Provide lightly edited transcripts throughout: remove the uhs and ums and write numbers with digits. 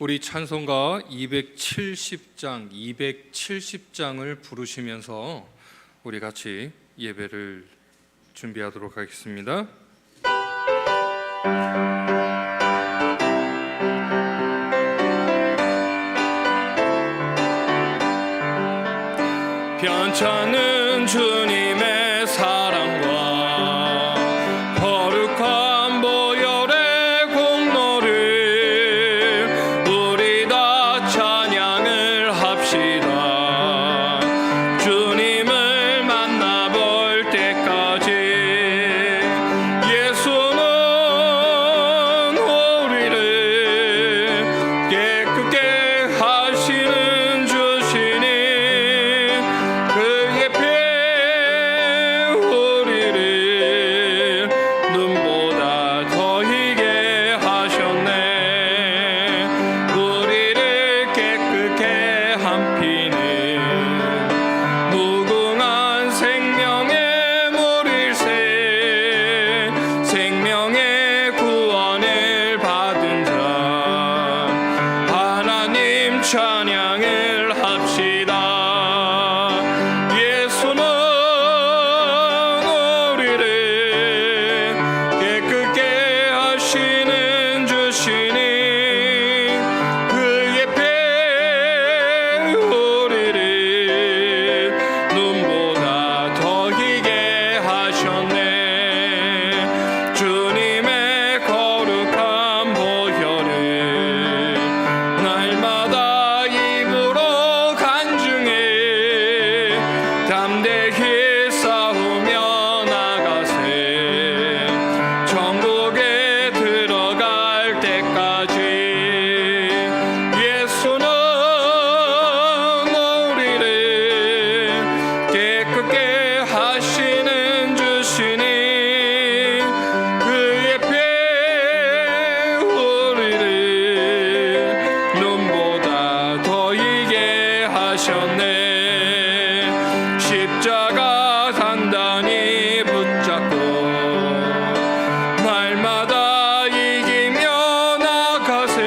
우리 찬송가 270장을 부르시면서 우리 같이 예배를 준비하도록 하겠습니다. 편찮은 주님의 사랑과 거룩한 보혈의 공로를 우리 다 찬양을 합시다. 주님을 만나볼 때까지 예수는 우리를 깨끗게 하시는 주시니 그의 피 우리를 눈보다 더 희게 하셨네. 우리를 깨끗게 한 피는 무궁한 생명의 물일세. 생명의 구원을 받은 자 하나님 찬양을 합시다. 예수는 우리를 깨끗게 하시는 주시니 그의 피 우리를 눈보다 더 희게 하셨네. 주님의 거룩한 보혈을 날마다 입으로 간증해 담대히 싸우며 나가세. 천국에 들어갈 때까지 예수는 우리를 깨끗게 하시는 주시니 그의 피 우리를 눈보다 더 희게 하셨네. 십자가 단단히 붙잡고 날마다 이기며 나가세.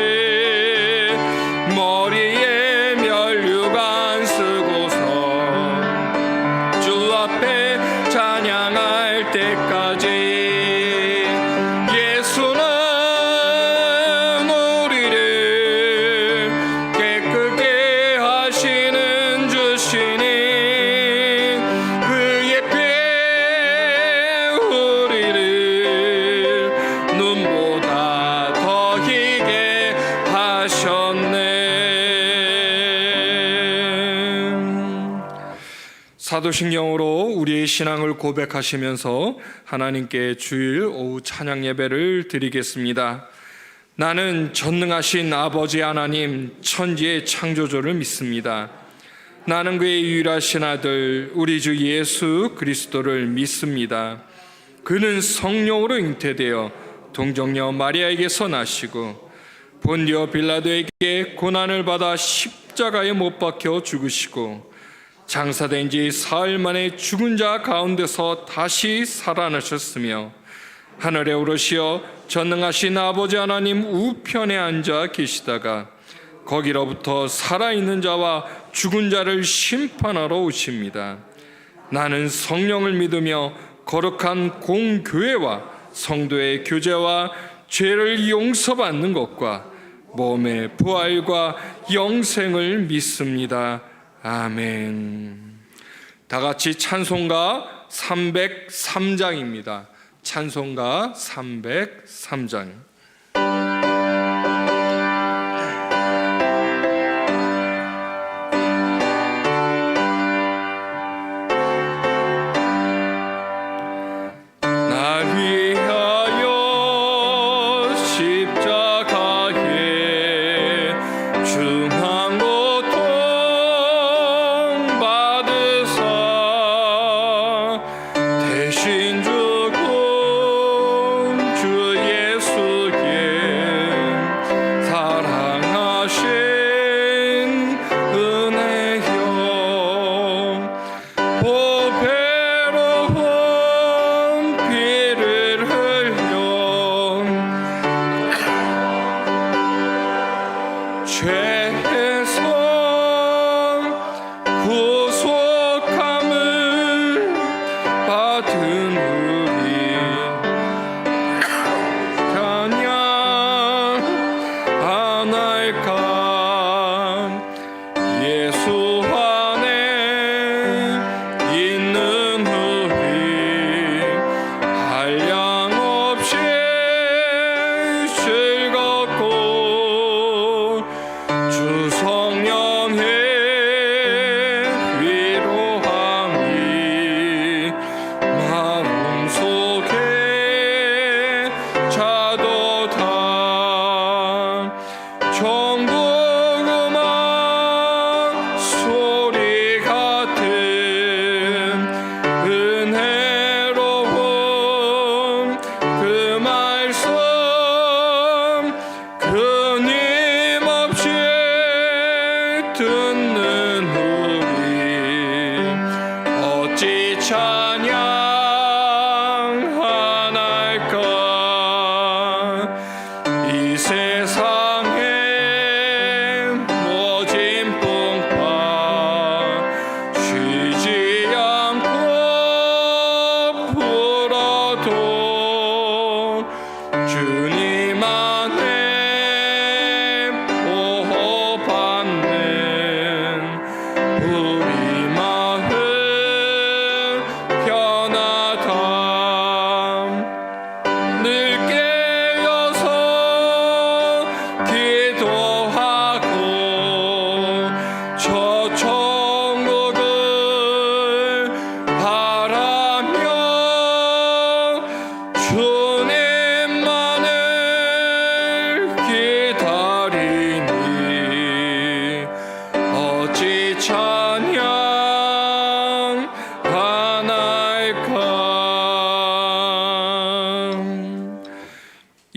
머리에 면류관 쓰고서 주 앞에 찬양할 때까지 예수는 우리를 깨끗게 하시는 주시니 그의 피 우리를 눈보다 더 희게 하셨네. 사도신경으로 우리의 신앙을 고백하시면서 하나님께 주일 오후 찬양 예배를 드리겠습니다. 나는 전능하신 아버지 하나님 천지의 창조주를 믿습니다. 나는 그의 유일하신 아들 우리 주 예수 그리스도를 믿습니다. 그는 성령으로 잉태되어 동정녀 마리아에게서 나시고 본디오 빌라도에게 고난을 받아 십자가에 못 박혀 죽으시고 장사된 지 사흘 만에 죽은 자 가운데서 다시 살아나셨으며 하늘에 오르시어 전능하신 아버지 하나님 우편에 앉아 계시다가 거기로부터 살아있는 자와 죽은 자를 심판하러 오십니다. 나는 성령을 믿으며 거룩한 공교회와 성도의 교제와 죄를 용서받는 것과 몸의 부활과 영생을 믿습니다. 아멘. 다 같이 찬송가 303장입니다. 찬송가 303장. 날 위하여 십자가에 중한 고통 받으사 대신 죽은 주 예수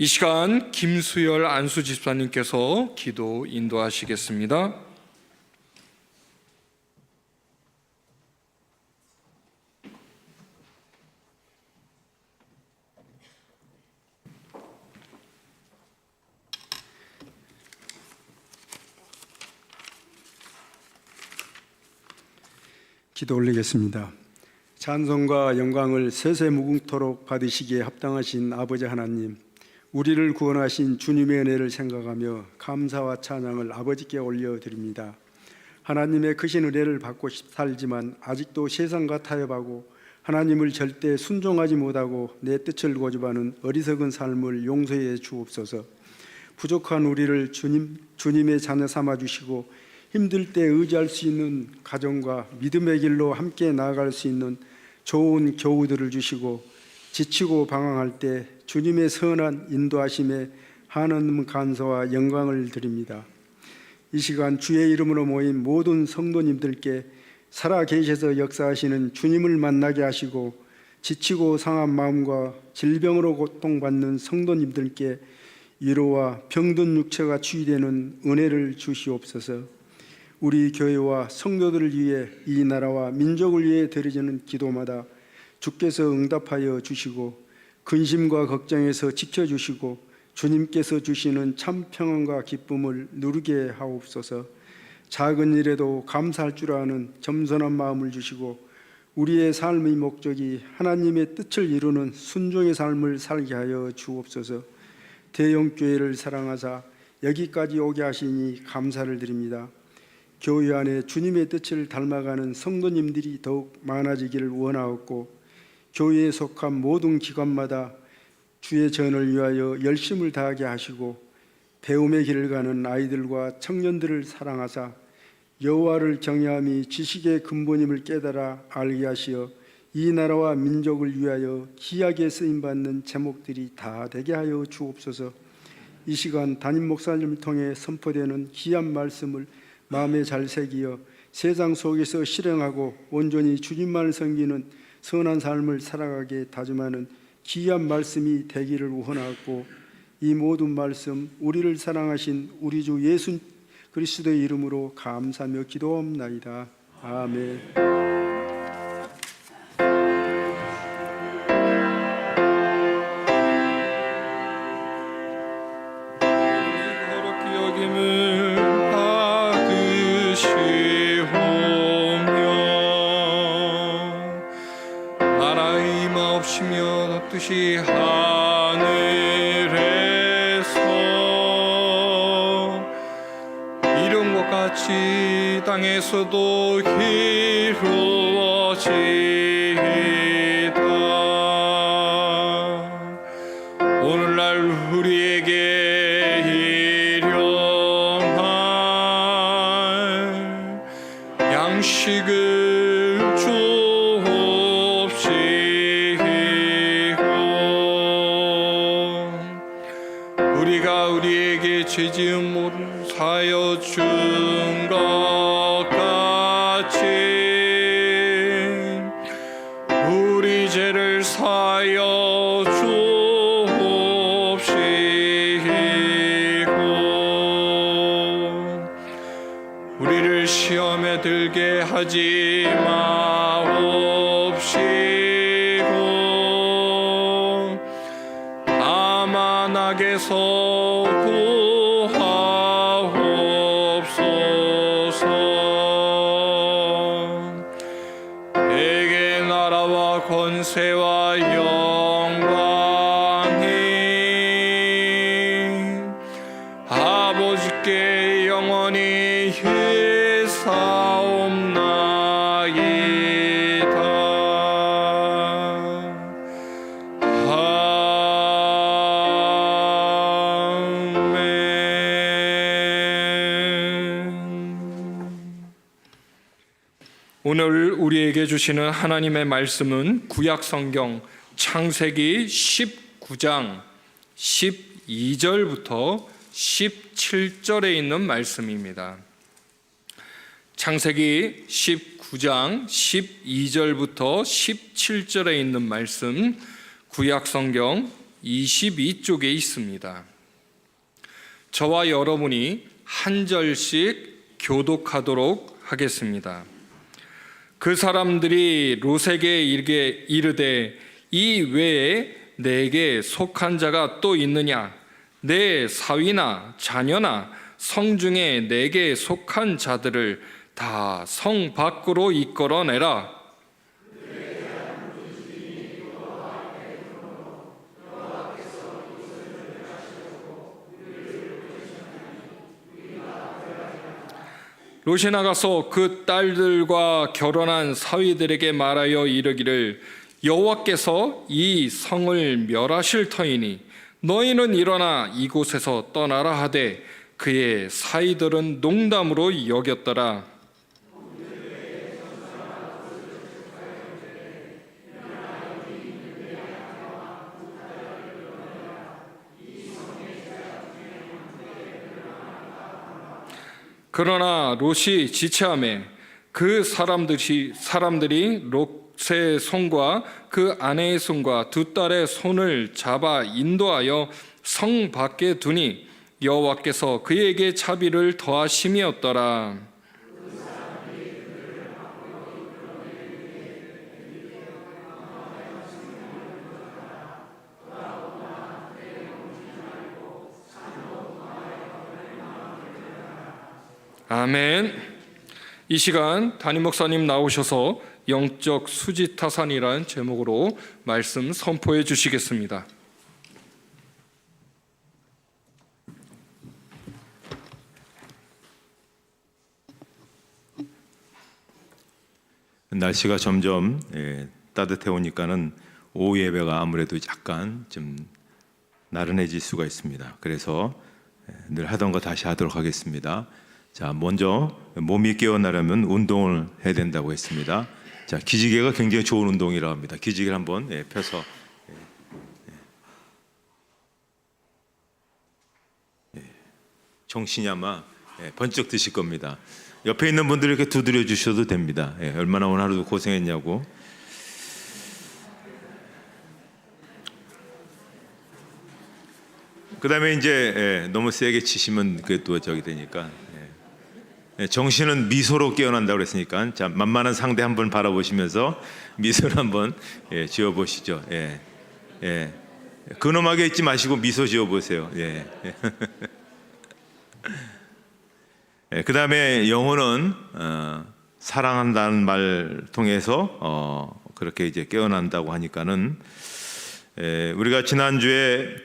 이 시간 김수열 안수 집사님께서 기도 인도하시겠습니다. 기도 올리겠습니다. 찬송과 영광을 세세무궁토록 받으시기에 합당하신 아버지 하나님, 우리를 구원하신 주님의 은혜를 생각하며 감사와 찬양을 아버지께 올려드립니다. 하나님의 크신 은혜를 받고 살지만 아직도 세상과 타협하고 하나님을 절대 순종하지 못하고 내 뜻을 고집하는 어리석은 삶을 용서해 주옵소서. 부족한 우리를 주님의 자녀 삼아주시고 힘들 때 의지할 수 있는 가정과 믿음의 길로 함께 나아갈 수 있는 좋은 교우들을 주시고 지치고 방황할 때 주님의 선한 인도하심에 하나님 감사와 영광을 드립니다. 이 시간 주의 이름으로 모인 모든 성도님들께 살아 계셔서 역사하시는 주님을 만나게 하시고 지치고 상한 마음과 질병으로 고통받는 성도님들께 위로와 병든 육체가 치유되는 은혜를 주시옵소서. 우리 교회와 성도들을 위해 이 나라와 민족을 위해 드려지는 기도마다 주께서 응답하여 주시고 근심과 걱정에서 지켜주시고 주님께서 주시는 참 평안과 기쁨을 누리게 하옵소서. 작은 일에도 감사할 줄 아는 겸손한 마음을 주시고 우리의 삶의 목적이 하나님의 뜻을 이루는 순종의 삶을 살게 하여 주옵소서. 대형교회를 사랑하사 여기까지 오게 하시니 감사를 드립니다. 교회 안에 주님의 뜻을 닮아가는 성도님들이 더욱 많아지기를 원하옵고 교회에 속한 모든 기관마다 주의 전을 위하여 열심을 다하게 하시고 배움의 길을 가는 아이들과 청년들을 사랑하사 여호와를 경외함이 지식의 근본임을 깨달아 알게 하시어 이 나라와 민족을 위하여 귀하게 쓰임받는 제목들이 다 되게 하여 주옵소서. 이 시간 담임 목사님을 통해 선포되는 귀한 말씀을 마음에 잘 새기어 세상 속에서 실행하고 온전히 주님만을 섬기는 선한 삶을 살아가게 다짐하는 귀한 말씀이 되기를 원하고 이 모든 말씀 우리를 사랑하신 우리 주 예수 그리스도의 이름으로 감사하며 기도합나이다. 아멘. 뜻이 하늘에서 이룬 것 같이 땅에서도 이루어지이다. 오늘날 우리에게 일용할 양식을 주옵시고 우리가 우리에게 죄 지은 모를 사여 준 것 같이 우리 죄를 사여 주옵시고 우리를 시험에 들게 하지 마옵시고 다만 악에서 구하옵소서. 내게 나라와 권세와 영광이 아버지께 영원히 오늘 우리에게 주시는 하나님의 말씀은 구약성경 창세기 19장 12절부터 17절에 있는 말씀입니다. 창세기 19장 12절부터 17절에 있는 말씀 구약성경 22쪽에 있습니다. 저와 여러분이 한 절씩 교독하도록 하겠습니다. 그 사람들이 롯에게 이르되 이 외에 내게 속한 자가 또 있느냐? 내 사위나 자녀나 성 중에 내게 속한 자들을 다 성 밖으로 이끌어내라. 롯이 나가서 그 딸들과 결혼한 사위들에게 말하여 이르기를 여호와께서 이 성을 멸하실 터이니 너희는 일어나 이곳에서 떠나라 하되 그의 사위들은 농담으로 여겼더라. 그러나 롯이 지체하매 그 사람들이 롯의 손과 그 아내의 손과 두 딸의 손을 잡아 인도하여 성 밖에 두니 여호와께서 그에게 자비를 더하심이었더라. 아멘. 이 시간 담임 목사님 나오셔서 영적 수지타산이라는 제목으로 말씀 선포해 주시겠습니다. 날씨가 점점 따뜻해 오니까는 오후 예배가 아무래도 약간 좀 나른해질 수가 있습니다. 그래서 늘 하던 거 다시 하도록 하겠습니다. 자, 먼저 몸이 깨어나려면 운동을 해야 된다고 했습니다. 자, 기지개가 굉장히 좋은 운동이라고 합니다. 기지개를 한번 펴서 정신이 아마 번쩍 드실 겁니다. 옆에 있는 분들 이렇게 두드려 주셔도 됩니다. 얼마나 오늘 하루도 고생했냐고. 그 다음에 이제 너무 세게 치시면 그게 또 저기 되니까 정신은 미소로 깨어난다고 그랬으니까 자, 만만한 상대 한번 바라보시면서 미소를 한번 지어보시죠. 근엄하게 있지 마시고 미소 지어보세요. 그 다음에 영혼은 사랑한다는 말 통해서 그렇게 이제 깨어난다고 하니까는 우리가 지난주에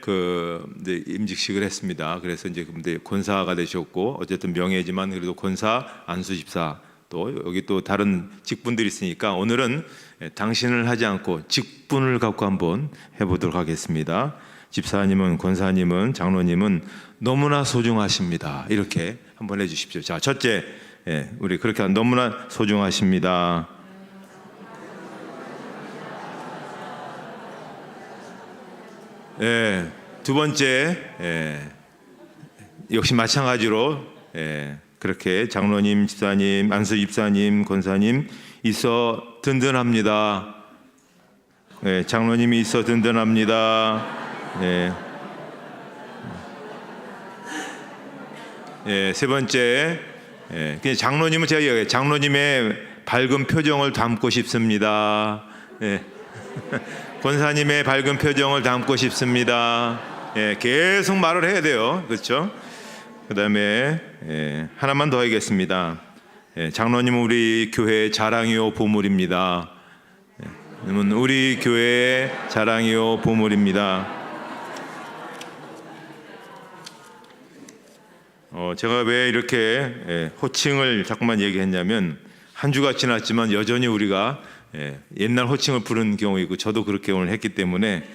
이제 임직식을 했습니다. 그래서 이제 근데 권사가 되셨고 어쨌든 명예지만 그래도 권사 안수 집사 또 여기 또 다른 직분들이 있으니까 오늘은 당신을 하지 않고 직분을 갖고 한번 해보도록 하겠습니다. 집사님은 권사님은 장로님은 너무나 소중하십니다. 이렇게 한번 해주십시오. 자, 첫째 우리 그렇게 너무나 소중하십니다. 두 번째 역시 마찬가지로 그렇게 장로님, 집사님, 안수 집사님, 권사님 있어 든든합니다. 장로님이 있어 든든합니다. 세 번째 그냥 장로님은 제가 이야기해요. 장로님의 밝은 표정을 담고 싶습니다. 권사님의 밝은 표정을 담고 싶습니다. 계속 말을 해야 돼요. 그렇죠? 그 다음에 하나만 더 하겠습니다. 장로님은 우리 교회의 자랑이요 보물입니다. 우리 교회의 자랑이요 보물입니다. 제가 왜 이렇게 호칭을 자꾸만 얘기했냐면 한 주가 지났지만 여전히 우리가 옛날 호칭을 부른 경우이고 저도 그렇게 오늘 했기 때문에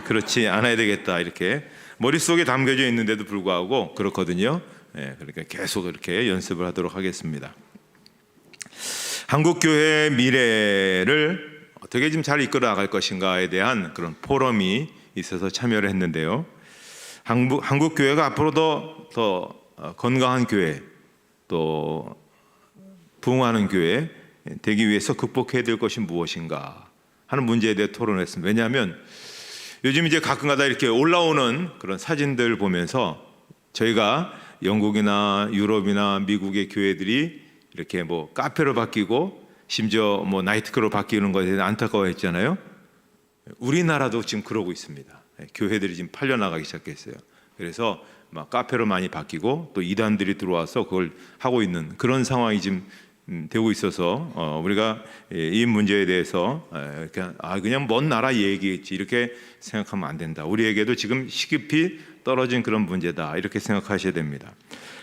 그렇지 않아야 되겠다 이렇게 머릿속에 담겨져 있는데도 불구하고 그렇거든요. 그러니까 계속 이렇게 연습을 하도록 하겠습니다. 한국교회의 미래를 어떻게 좀 잘 이끌어 나갈 것인가에 대한 그런 포럼이 있어서 참여를 했는데요. 한국교회가 앞으로 더 건강한 교회 또 부흥하는 교회 되기 위해서 극복해야 될 것이 무엇인가 하는 문제에 대해 토론했습니다. 왜냐하면 요즘 이제 가끔가다 이렇게 올라오는 그런 사진들 보면서 저희가 영국이나 유럽이나 미국의 교회들이 이렇게 뭐 카페로 바뀌고 심지어 뭐 나이트클럽으로 바뀌는 것에 대해서 안타까워했잖아요. 우리나라도 지금 그러고 있습니다. 교회들이 지금 팔려나가기 시작했어요. 그래서 막 카페로 많이 바뀌고 또 이단들이 들어와서 그걸 하고 있는 그런 상황이 지금 되고 있어서 우리가 이 문제에 대해서 그냥 먼 나라 얘기겠지 이렇게 생각하면 안 된다. 우리에게도 지금 시급히 떨어진 그런 문제다 이렇게 생각하셔야 됩니다.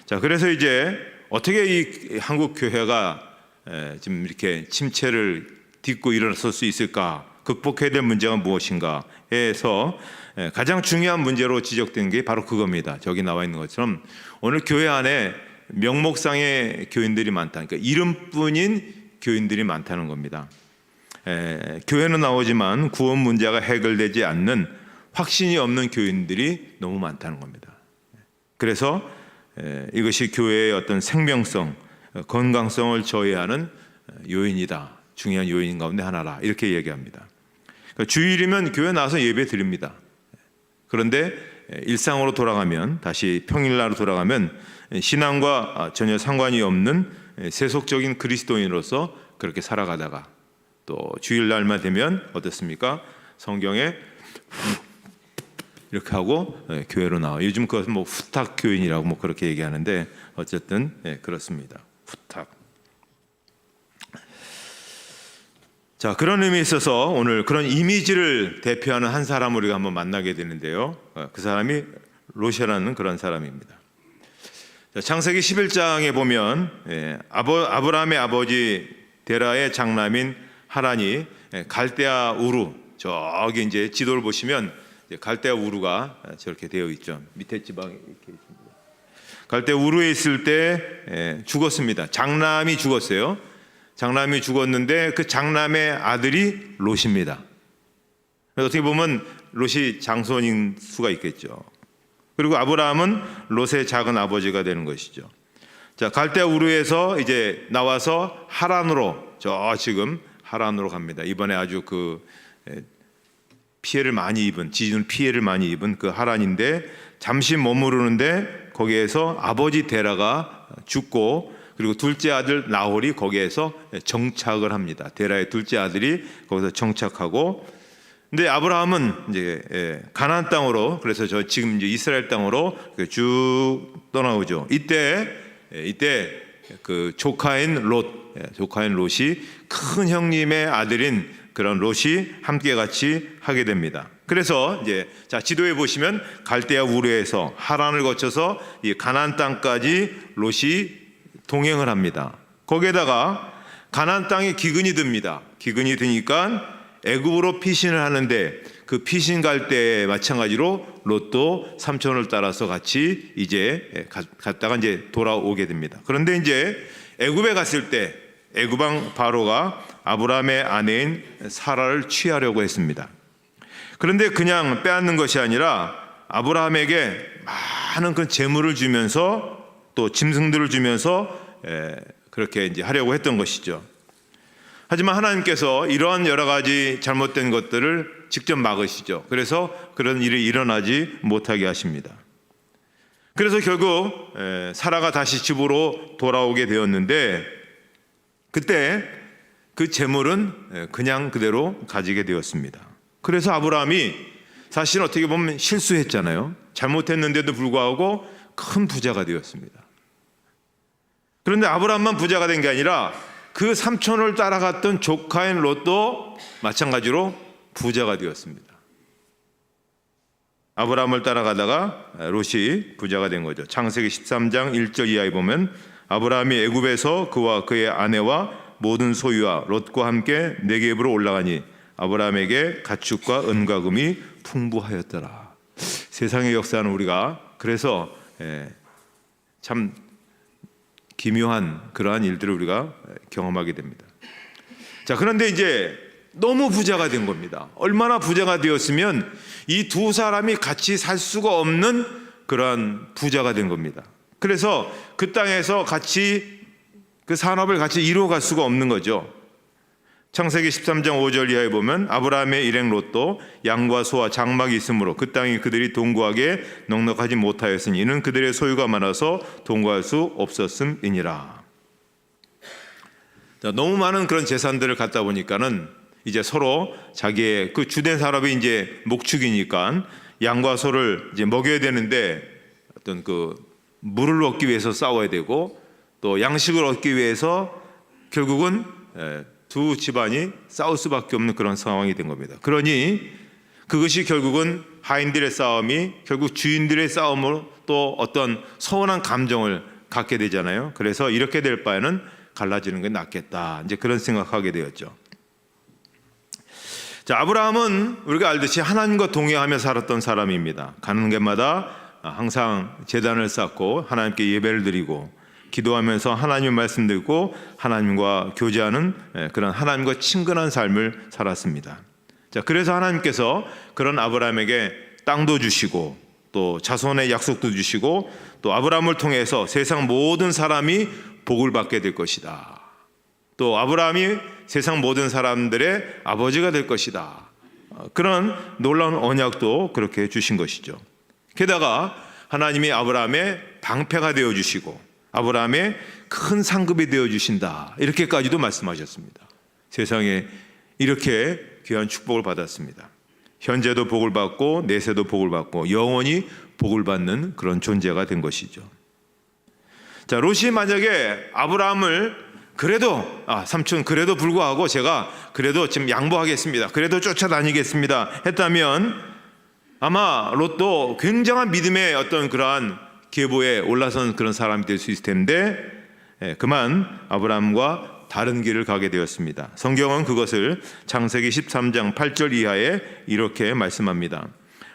자, 그래서 이제 어떻게 이 한국 교회가 지금 이렇게 침체를 딛고 일어설 수 있을까? 극복해야 될 문제가 무엇인가 해서 가장 중요한 문제로 지적된 게 바로 그겁니다. 저기 나와 있는 것처럼 오늘 교회 안에 명목상의 교인들이 많다. 그러니까 이름뿐인 교인들이 많다는 겁니다. 교회는 나오지만 구원 문제가 해결되지 않는 확신이 없는 교인들이 너무 많다는 겁니다. 그래서 이것이 교회의 어떤 생명성, 건강성을 저해하는 요인이다. 중요한 요인 가운데 하나라. 이렇게 얘기합니다. 그러니까 주일이면 교회 나와서 예배 드립니다. 그런데 일상으로 돌아가면 다시 평일날로 돌아가면 신앙과 전혀 상관이 없는 세속적인 그리스도인으로서 그렇게 살아가다가 또 주일날만 되면 어떻습니까? 성경에 이렇게 하고 교회로 나와. 요즘 그것은 뭐 후탁 교인이라고 뭐 그렇게 얘기하는데 어쨌든 그렇습니다. 후탁. 자, 그런 의미에 있어서 오늘 그런 이미지를 대표하는 한 사람을 우리가 한번 만나게 되는데요. 그 사람이 롯이라는 그런 사람입니다. 자, 창세기 11장에 보면 아브라함의 아버지 데라의 장남인 하란이 갈대아 우루, 저기 이제 지도를 보시면 갈대아 우루가 저렇게 되어 있죠. 밑에 지방에 이렇게 있습니다. 갈대아 우루에 있을 때 죽었습니다. 장남이 죽었어요. 장남이 죽었는데 그 장남의 아들이 롯입니다. 어떻게 보면 롯이 장손인 수가 있겠죠. 그리고 아브라함은 롯의 작은 아버지가 되는 것이죠. 자, 갈대아 우르에서 이제 나와서 하란으로 지금 하란으로 갑니다. 이번에 아주 그 피해를 많이 입은 지진 피해를 많이 입은 그 하란인데 잠시 머무르는데 거기에서 아버지 데라가 죽고 그리고 둘째 아들 나홀이 거기에서 정착을 합니다. 데라의 둘째 아들이 거기서 정착하고, 근데 아브라함은 이제 가나안 땅으로, 그래서 저 지금 이제 이스라엘 땅으로 쭉 떠나오죠. 이때 그 조카인 롯이 큰 형님의 아들인 그런 롯이 함께 같이 하게 됩니다. 그래서 이제 자 지도에 보시면 갈대아 우르에서 하란을 거쳐서 이 가나안 땅까지 롯이 동행을 합니다. 거기에다가 가나안 땅에 기근이 듭니다. 기근이 드니까 애굽으로 피신을 하는데 그 피신 갈 때 마찬가지로 롯도 삼촌을 따라서 같이 이제 갔다가 이제 돌아오게 됩니다. 그런데 이제 애굽에 갔을 때 애굽 왕 바로가 아브라함의 아내인 사라를 취하려고 했습니다. 그런데 그냥 빼앗는 것이 아니라 아브라함에게 많은 그 재물을 주면서 또 짐승들을 주면서 그렇게 이제 하려고 했던 것이죠. 하지만 하나님께서 이러한 여러 가지 잘못된 것들을 직접 막으시죠. 그래서 그런 일이 일어나지 못하게 하십니다. 그래서 결국 사라가 다시 집으로 돌아오게 되었는데 그때 그 재물은 그냥 그대로 가지게 되었습니다. 그래서 아브라함이 사실 어떻게 보면 실수했잖아요. 잘못했는데도 불구하고 큰 부자가 되었습니다. 그런데 아브라함만 부자가 된 게 아니라 그 삼촌을 따라갔던 조카인 롯도 마찬가지로 부자가 되었습니다. 아브라함을 따라가다가 롯이 부자가 된 거죠. 창세기 13장 1절 이하에 보면 아브라함이 애굽에서 그와 그의 아내와 모든 소유와 롯과 함께 네겝으로 올라가니 아브라함에게 가축과 은과 금이 풍부하였더라. 세상의 역사는 우리가 그래서 참 기묘한 그러한 일들을 우리가 경험하게 됩니다. 자, 그런데 이제 너무 부자가 된 겁니다. 얼마나 부자가 되었으면 이 두 사람이 같이 살 수가 없는 그러한 부자가 된 겁니다. 그래서 그 땅에서 같이 그 산업을 같이 이루어갈 수가 없는 거죠. 창세기 13장 5절 이하에 보면 아브라함의 일행 롯도 양과 소와 장막이 있으므로 그 땅이 그들이 동거하게 넉넉하지 못하였으니 이는 그들의 소유가 많아서 동거할 수 없었음이니라. 자, 너무 많은 그런 재산들을 갖다 보니까는 이제 서로 자기의 그 주된 사람이 이제 목축이니까 양과 소를 이제 먹여야 되는데 어떤 그 물을 얻기 위해서 싸워야 되고 또 양식을 얻기 위해서 결국은 두 집안이 싸울 수밖에 없는 그런 상황이 된 겁니다. 그러니 그것이 결국은 하인들의 싸움이 결국 주인들의 싸움으로 또 어떤 서운한 감정을 갖게 되잖아요. 그래서 이렇게 될 바에는 갈라지는 게 낫겠다. 이제 그런 생각하게 되었죠. 자, 아브라함은 우리가 알듯이 하나님과 동행하며 살았던 사람입니다. 가는 곳마다 항상 제단을 쌓고 하나님께 예배를 드리고 기도하면서 하나님의 말씀 듣고 하나님과 교제하는 그런 하나님과 친근한 삶을 살았습니다. 자, 그래서 하나님께서 그런 아브라함에게 땅도 주시고 또 자손의 약속도 주시고 또 아브라함을 통해서 세상 모든 사람이 복을 받게 될 것이다. 또 아브라함이 세상 모든 사람들의 아버지가 될 것이다. 그런 놀라운 언약도 그렇게 주신 것이죠. 게다가 하나님이 아브라함의 방패가 되어 주시고 아브라함의 큰 상급이 되어 주신다. 이렇게까지도 말씀하셨습니다. 세상에 이렇게 귀한 축복을 받았습니다. 현재도 복을 받고 내세도 복을 받고 영원히 복을 받는 그런 존재가 된 것이죠. 자, 롯이 만약에 아브라함을 그래도 삼촌 그래도 불구하고 제가 그래도 지금 양보하겠습니다. 그래도 쫓아다니겠습니다. 했다면 아마 롯도 굉장한 믿음의 어떤 그러한 계보에 올라선 그런 사람이 될 수 있을 텐데 그만 아브라함과 다른 길을 가게 되었습니다. 성경은 그것을 창세기 13장 8절 이하에 이렇게 말씀합니다.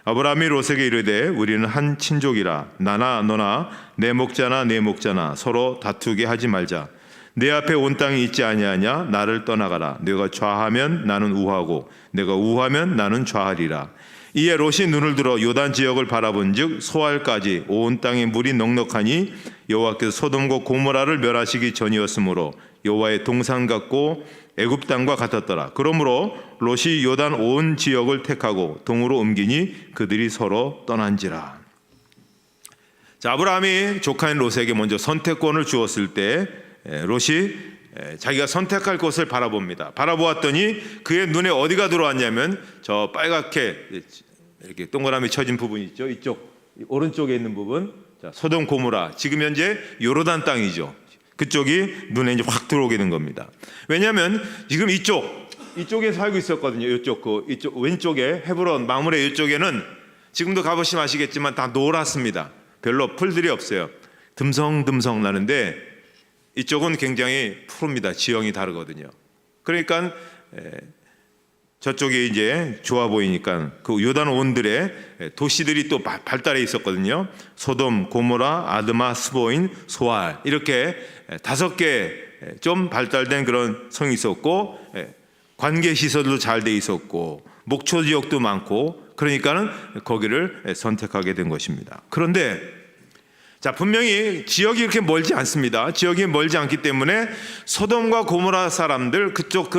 아브라함이 롯에게 이르되 우리는 한 친족이라 나나 너나 내 목자나 내 목자나 서로 다투게 하지 말자. 내 앞에 온 땅이 있지 아니하냐. 나를 떠나가라. 내가 좌하면 나는 우하고 내가 우하면 나는 좌하리라. 이에 롯이 눈을 들어 요단 지역을 바라본즉 소알까지 온 땅에 물이 넉넉하니 여호와께서 소돔과 고모라를 멸하시기 전이었으므로 여호와의 동산 같고 애굽 땅과 같았더라. 그러므로 롯이 요단 온 지역을 택하고 동으로 옮기니 그들이 서로 떠난지라. 자, 아브라함이 조카인 롯에게 먼저 선택권을 주었을 때 롯이 자기가 선택할 곳을 바라봅니다. 바라보았더니 그의 눈에 어디가 들어왔냐면 저 빨갛게 이렇게 동그라미 쳐진 부분이 있죠. 이쪽 오른쪽에 있는 부분, 자, 소돔 고모라, 지금 현재 요르단 땅이죠. 그쪽이 눈에 이제 확 들어오게 된 겁니다. 왜냐하면 지금 이쪽에 살고 있었거든요. 이쪽 왼쪽에 헤브론 마므레 이쪽에는 지금도 가보시면 아시겠지만 다 노랗습니다. 별로 풀들이 없어요. 듬성듬성 나는데 이쪽은 굉장히 푸릅니다. 지형이 다르거든요. 그러니까 저쪽에 이제 좋아 보이니까 그 요단 온들의 도시들이 또 발달해 있었거든요. 소돔, 고모라, 아드마, 스보인, 소알 이렇게 5개 좀 발달된 그런 성이 있었고 관계 시설도 잘 돼 있었고 목초 지역도 많고 그러니까는 거기를 선택하게 된 것입니다. 그런데 자, 분명히 지역이 이렇게 멀지 않습니다. 지역이 멀지 않기 때문에 소돔과 고모라 사람들 그쪽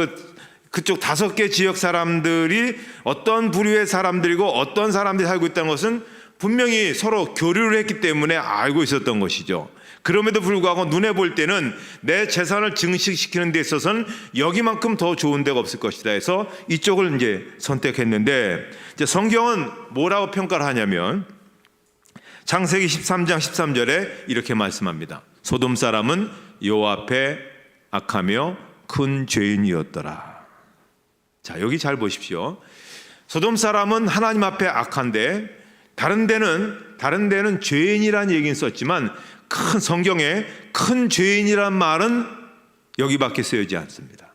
5개 지역 사람들이 어떤 부류의 사람들이고 어떤 사람들이 살고 있다는 것은 분명히 서로 교류를 했기 때문에 알고 있었던 것이죠. 그럼에도 불구하고 눈에 볼 때는 내 재산을 증식시키는 데 있어서는 여기만큼 더 좋은 데가 없을 것이다 해서 이쪽을 이제 선택했는데 이제 성경은 뭐라고 평가를 하냐면 창세기 13장 13절에 이렇게 말씀합니다. 소돔 사람은 여호와 앞에 악하며 큰 죄인이었더라. 자, 여기 잘 보십시오. 소돔 사람은 하나님 앞에 악한데 다른 데는 죄인이라는 얘기는 썼지만 큰 성경에 큰 죄인이란 말은 여기밖에 쓰여지지 않습니다.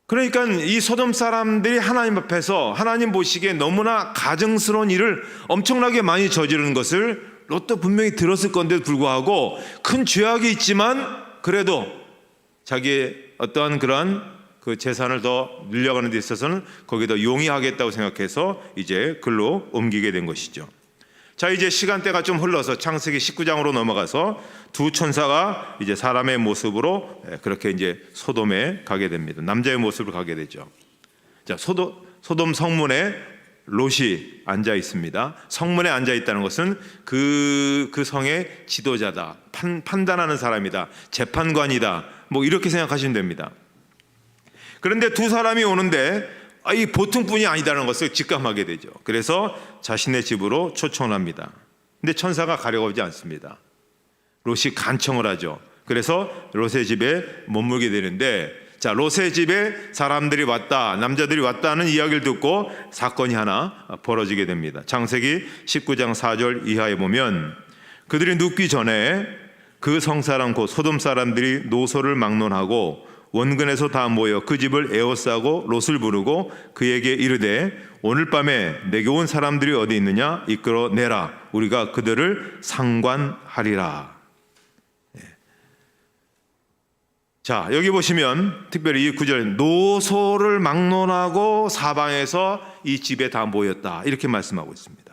그러니까 이 소돔 사람들이 하나님 앞에서 하나님 보시기에 너무나 가증스러운 일을 엄청나게 많이 저지르는 것을 롯도 분명히 들었을 건데도 불구하고 큰 죄악이 있지만 그래도 자기의 어떠한 그런 그 재산을 더 늘려가는 데 있어서는 거기에 더 용이하겠다고 생각해서 이제 글로 옮기게 된 것이죠. 자, 이제 시간대가 좀 흘러서 창세기 19장으로 넘어가서 두 천사가 이제 사람의 모습으로 그렇게 이제 소돔에 가게 됩니다. 남자의 모습으로 가게 되죠. 자, 소돔 성문에 롯이 앉아 있습니다. 성문에 앉아 있다는 것은 그 성의 지도자다, 판단하는 사람이다, 재판관이다, 뭐 이렇게 생각하시면 됩니다. 그런데 두 사람이 오는데 이 보통 분이 아니다는 것을 직감하게 되죠. 그래서 자신의 집으로 초청을 합니다. 근데 천사가 가려고 하지 않습니다. 롯이 간청을 하죠. 그래서 롯의 집에 머물게 되는데, 자, 롯의 집에 사람들이 왔다, 남자들이 왔다는 이야기를 듣고 사건이 하나 벌어지게 됩니다. 창세기 19장 4절 이하에 보면, 그들이 눕기 전에 그 성사람 곧 소돔 사람들이 노소를 막론하고 원근에서 다 모여 그 집을 에워싸고 롯을 부르고 그에게 이르되 오늘 밤에 내게 온 사람들이 어디 있느냐 이끌어내라, 우리가 그들을 상관하리라. 자, 여기 보시면 특별히 이 구절, 노소를 막론하고 사방에서 이 집에 다 모였다, 이렇게 말씀하고 있습니다.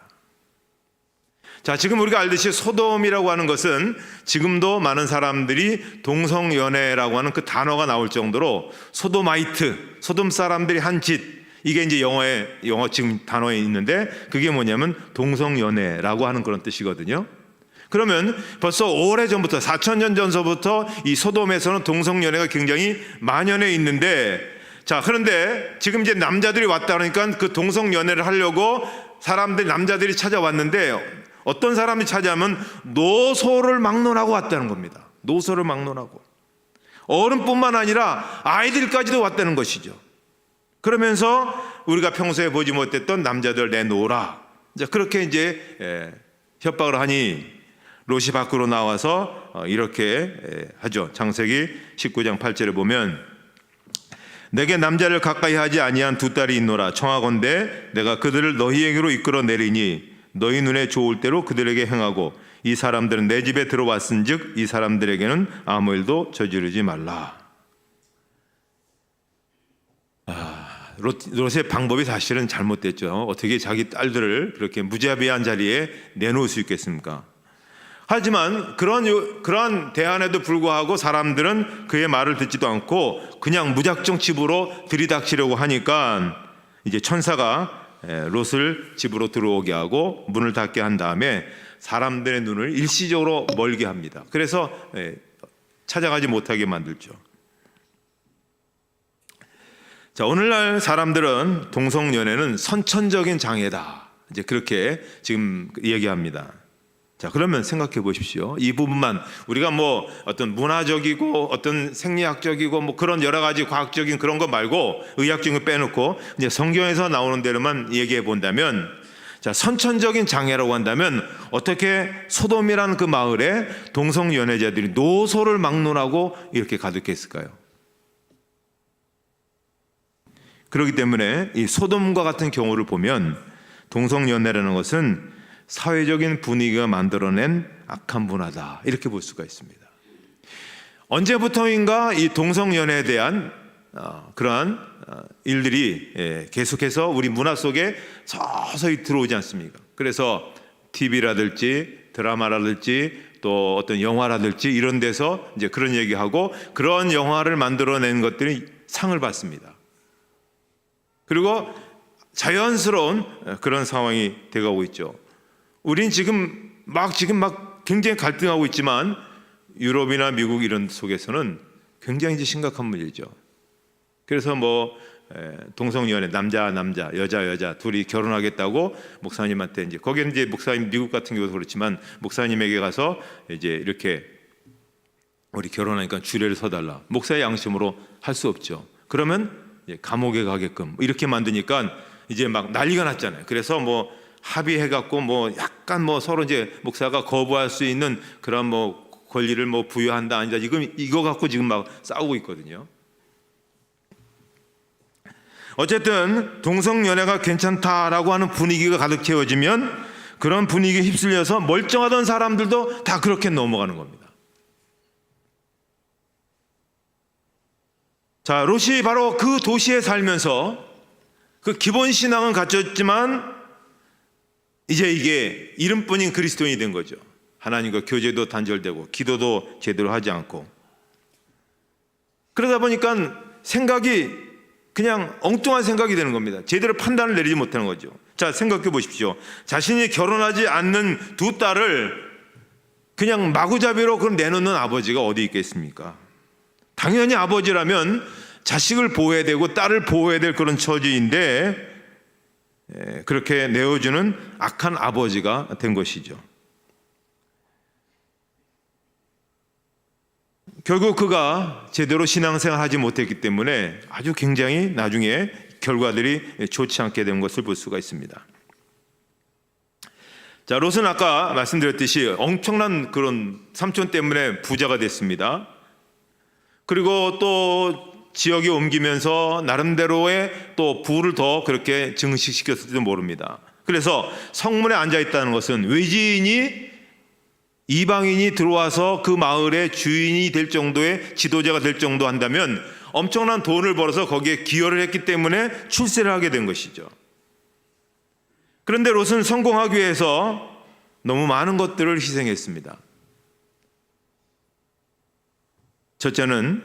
자, 지금 우리가 알듯이 소돔이라고 하는 것은 지금도 많은 사람들이 동성연애라고 하는 그 단어가 나올 정도로 소도마이트, 소돔 사람들이 한 짓, 이게 이제 영어 지금 단어에 있는데 그게 뭐냐면 동성연애라고 하는 그런 뜻이거든요. 그러면 벌써 오래전부터 4,000년 전서부터 이 소돔에서는 동성연애가 굉장히 만연해 있는데, 자, 그런데 지금 이제 남자들이 왔다 그러니까 그 동성연애를 하려고 남자들이 찾아왔는데 어떤 사람이 찾아오면 노소를 막론하고 왔다는 겁니다. 노소를 막론하고. 어른뿐만 아니라 아이들까지도 왔다는 것이죠. 그러면서 우리가 평소에 보지 못했던 남자들 내놓으라, 이제 그렇게 이제 협박을 하니 롯이 밖으로 나와서 이렇게 하죠. 창세기 19장 8절에 보면, 내게 남자를 가까이 하지 아니한 두 딸이 있노라. 청하건대 내가 그들을 너희에게로 이끌어 내리니 너희 눈에 좋을 대로 그들에게 행하고 이 사람들은 내 집에 들어왔은즉 이 사람들에게는 아무 일도 저지르지 말라. 롯의 방법이 사실은 잘못됐죠. 어떻게 자기 딸들을 그렇게 무자비한 자리에 내놓을 수 있겠습니까? 하지만 그런 대안에도 불구하고 사람들은 그의 말을 듣지도 않고 그냥 무작정 집으로 들이닥치려고 하니까 이제 천사가 롯을 집으로 들어오게 하고 문을 닫게 한 다음에 사람들의 눈을 일시적으로 멀게 합니다. 그래서 찾아가지 못하게 만들죠. 자, 오늘날 사람들은 동성연애는 선천적인 장애다, 이제 그렇게 지금 얘기합니다. 자, 그러면 생각해 보십시오. 이 부분만 우리가 뭐 어떤 문화적이고 어떤 생리학적이고 뭐 그런 여러 가지 과학적인 그런 거 말고, 의학적인 거 빼놓고 이제 성경에서 나오는 대로만 얘기해 본다면, 자, 선천적인 장애라고 한다면 어떻게 소돔이라는 그 마을에 동성 연애자들이 노소를 막론하고 이렇게 가득했을까요? 그렇기 때문에 이 소돔과 같은 경우를 보면 동성 연애라는 것은 사회적인 분위기가 만들어낸 악한 문화다, 이렇게 볼 수가 있습니다. 언제부터인가 이 동성연애에 대한 그러한 일들이 계속해서 우리 문화 속에 서서히 들어오지 않습니까? 그래서 TV라든지 드라마라든지 또 어떤 영화라든지 이런 데서 이제 그런 얘기하고 그런 영화를 만들어낸 것들이 상을 받습니다. 그리고 자연스러운 그런 상황이 돼가고 있죠. 우린 지금 막 굉장히 갈등하고 있지만 유럽이나 미국 이런 속에서는 굉장히 심각한 문제죠. 그래서 뭐 동성연애, 남자 여자 둘이 결혼하겠다고 목사님한테, 이제 거기는 이제 목사님, 미국 같은 경우도 그렇지만 목사님에게 가서 이제 이렇게 우리 결혼하니까 주례를 서달라, 목사의 양심으로 할 수 없죠. 그러면 감옥에 가게끔 이렇게 만드니까 이제 막 난리가 났잖아요. 그래서 뭐 합의해갖고 뭐 약간 뭐 서로 이제 목사가 거부할 수 있는 그런 뭐 권리를 뭐 부여한다 아니다, 이거 갖고 지금 막 싸우고 있거든요. 어쨌든 동성연애가 괜찮다라고 하는 분위기가 가득 채워지면 그런 분위기에 휩쓸려서 멀쩡하던 사람들도 다 그렇게 넘어가는 겁니다. 자, 롯이 바로 그 도시에 살면서 그 기본 신앙은 갖췄지만 이제 이게 이름뿐인 그리스도인이 된 거죠. 하나님과 교제도 단절되고 기도도 제대로 하지 않고, 그러다 보니까 생각이 그냥 엉뚱한 생각이 되는 겁니다. 제대로 판단을 내리지 못하는 거죠. 자, 생각해 보십시오. 자신이 결혼하지 않는 두 딸을 그냥 마구잡이로 그럼 내놓는 아버지가 어디 있겠습니까? 당연히 아버지라면 자식을 보호해야 되고 딸을 보호해야 될 그런 처지인데, 그렇게 내어주는 악한 아버지가 된 것이죠. 결국 그가 제대로 신앙생활 하지 못했기 때문에 아주 굉장히 나중에 결과들이 좋지 않게 된 것을 볼 수가 있습니다. 자, 롯은 아까 말씀드렸듯이 엄청난 그런 삼촌 때문에 부자가 됐습니다. 그리고 또 지역에 옮기면서 나름대로의 또 부를 더 그렇게 증식시켰을지도 모릅니다. 그래서 성문에 앉아 있다는 것은 외지인이, 이방인이 들어와서 그 마을의 주인이 될 정도의 지도자가 될 정도 한다면 엄청난 돈을 벌어서 거기에 기여를 했기 때문에 출세를 하게 된 것이죠. 그런데 롯은 성공하기 위해서 너무 많은 것들을 희생했습니다. 첫째는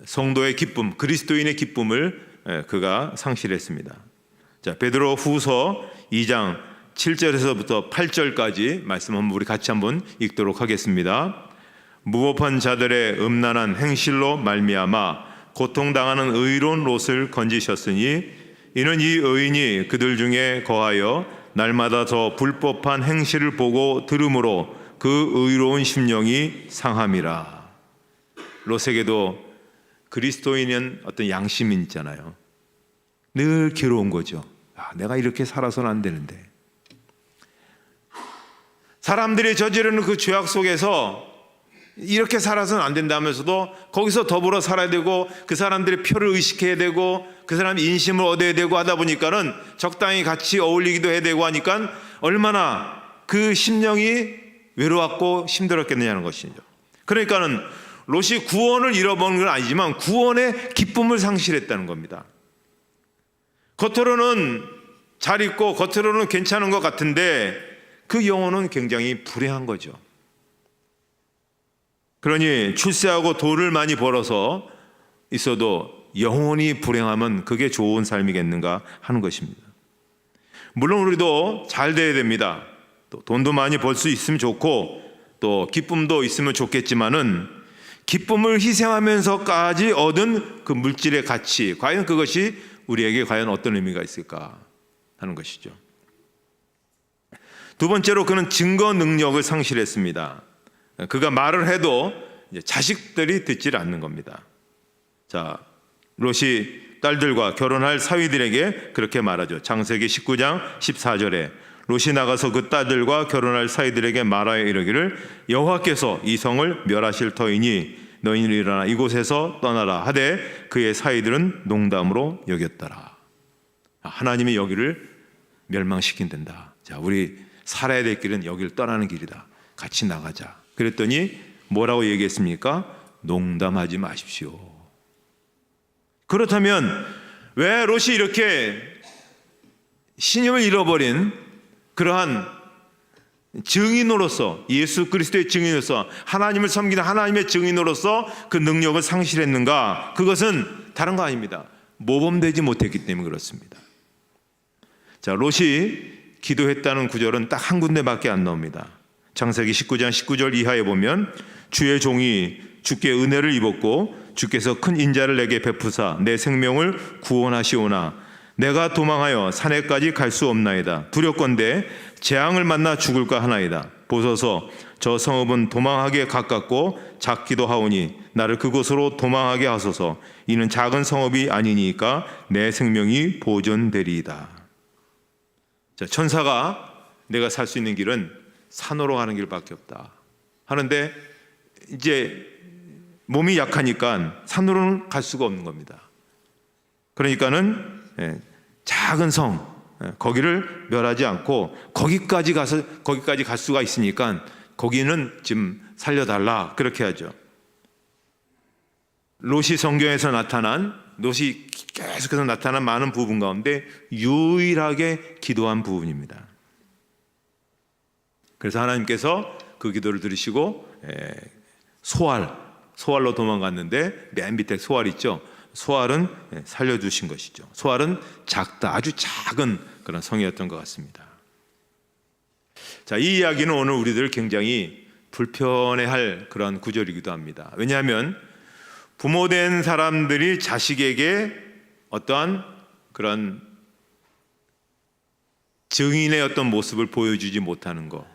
성도의 기쁨, 그리스도인의 기쁨을 그가 상실했습니다. 자, 베드로 후서 2장 7절에서부터 8절까지 말씀 한번 우리 같이 한번 읽도록 하겠습니다. 무법한 자들의 음란한 행실로 말미암아 고통당하는 의로운 롯을 건지셨으니 이는 이 의인이 그들 중에 거하여 날마다 더 불법한 행실을 보고 들음으로 그 의로운 심령이 상함이라. 롯에게도 그리스도인은 어떤 양심이 있잖아요. 늘 괴로운 거죠. 내가 이렇게 살아서는 안 되는데. 사람들이 저지르는 그 죄악 속에서 이렇게 살아서는 안 된다면서도 거기서 더불어 살아야 되고 그 사람들의 표를 의식해야 되고 그 사람의 인심을 얻어야 되고 하다 보니까는 적당히 같이 어울리기도 해야 되고 하니까 얼마나 그 심령이 외로웠고 힘들었겠느냐는 것이죠. 그러니까는 롯이 구원을 잃어버린 건 아니지만 구원의 기쁨을 상실했다는 겁니다. 겉으로는 잘 있고 겉으로는 괜찮은 것 같은데 그 영혼은 굉장히 불행한 거죠. 그러니 출세하고 돈을 많이 벌어서 있어도 영혼이 불행하면 그게 좋은 삶이겠는가 하는 것입니다. 물론 우리도 잘 돼야 됩니다. 또 돈도 많이 벌 수 있으면 좋고 또 기쁨도 있으면 좋겠지만은 기쁨을 희생하면서까지 얻은 그 물질의 가치, 과연 그것이 우리에게 과연 어떤 의미가 있을까 하는 것이죠. 두 번째로 그는 증거 능력을 상실했습니다. 그가 말을 해도 이제 자식들이 듣질 않는 겁니다. 자, 롯이 딸들과 결혼할 사위들에게 그렇게 말하죠. 창세기 19장 14절에 롯이 나가서 그 딸들과 결혼할 사위들에게 말하여 이르기를 여호와께서 이 성을 멸하실 터이니 너희는 일어나 이곳에서 떠나라 하되 그의 사위들은 농담으로 여겼더라. 하나님이 여기를 멸망시킨단다. 자, 우리 살아야 될 길은 여기를 떠나는 길이다. 같이 나가자. 그랬더니 뭐라고 얘기했습니까? 농담하지 마십시오. 그렇다면 왜 롯이 이렇게 신임을 잃어버린 그러한 증인으로서, 예수 그리스도의 증인으로서, 하나님을 섬기는 하나님의 증인으로서 그 능력을 상실했는가? 그것은 다른 거 아닙니다. 모범되지 못했기 때문에 그렇습니다. 자, 롯이 기도했다는 구절은 딱 한 군데밖에 안 나옵니다. 창세기 19장 19절 이하에 보면 주의 종이 주께 은혜를 입었고 주께서 큰 인자를 내게 베푸사 내 생명을 구원하시오나 내가 도망하여 산에까지 갈 수 없나이다. 두렵건대 재앙을 만나 죽을까 하나이다. 보소서 저 성읍은 도망하기에 가깝고 작기도 하오니 나를 그곳으로 도망하게 하소서. 이는 작은 성읍이 아니니까 내 생명이 보존되리이다. 자, 천사가 내가 살 수 있는 길은 산으로 가는 길밖에 없다 하는데 이제 몸이 약하니까 산으로는 갈 수가 없는 겁니다. 그러니까는 작은 성 거기를 멸하지 않고 거기까지 갈 수가 있으니까 거기는 지금 살려달라 그렇게 하죠. 롯이 성경에서 나타난 롯이 계속해서 나타난 많은 부분 가운데 유일하게 기도한 부분입니다. 그래서 하나님께서 그 기도를 들으시고 소알로 도망갔는데 맨 밑에 소알 있죠. 소알은 살려주신 것이죠. 소알은 작다, 아주 작은 그런 성이었던 것 같습니다. 자, 이 이야기는 오늘 우리들 굉장히 불편해할 그런 구절이기도 합니다. 왜냐하면 부모된 사람들이 자식에게 어떠한 그런 증인의 어떤 모습을 보여주지 못하는 것,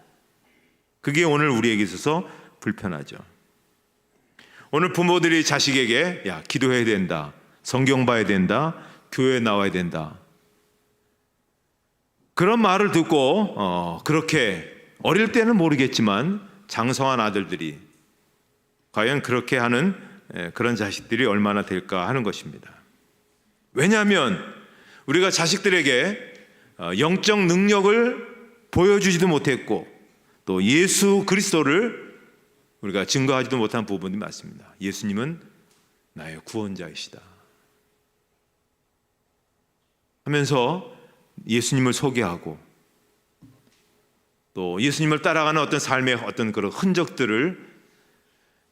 그게 오늘 우리에게 있어서 불편하죠. 오늘 부모들이 자식에게 야, 기도해야 된다, 성경 봐야 된다, 교회에 나와야 된다, 그런 말을 듣고 그렇게 어릴 때는 모르겠지만 장성한 아들들이 과연 그렇게 하는 그런 자식들이 얼마나 될까 하는 것입니다. 왜냐하면 우리가 자식들에게 영적 능력을 보여주지도 못했고 또 예수 그리스도를 우리가 증거하지도 못한 부분이 많습니다. 예수님은 나의 구원자이시다 하면서 예수님을 소개하고 또 예수님을 따라가는 어떤 삶의 어떤 그런 흔적들을,